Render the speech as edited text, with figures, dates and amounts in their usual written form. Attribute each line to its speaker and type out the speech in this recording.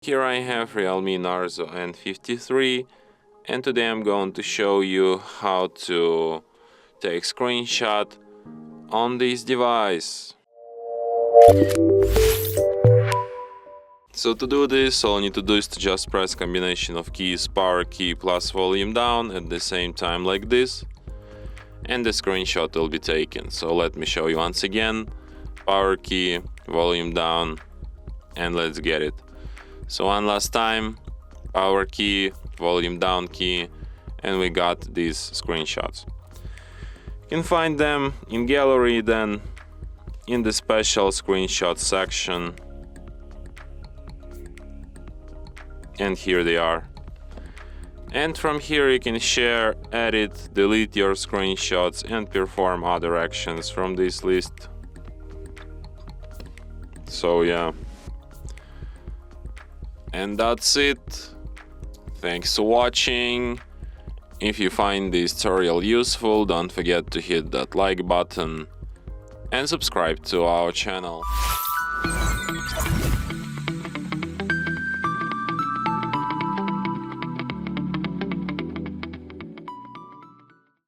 Speaker 1: Here I have REALME Narzo N53, and today I'm going to show you how to take screenshot on this device. So to do this, all you need to do is to just press combination of keys, power key plus volume down at the same time like this, and the screenshot will be taken. So let me show you once again. Power key, volume down, and let's get it. So one last time, power key, volume down key, and we got these screenshots. You can find them in gallery, then in the special screenshot section, and here they are. And from here you can share, edit, delete your screenshots and perform other actions from this list. So yeah. And that's it. Thanks for watching. If you find this tutorial useful, don't forget to hit that like button and subscribe to our channel.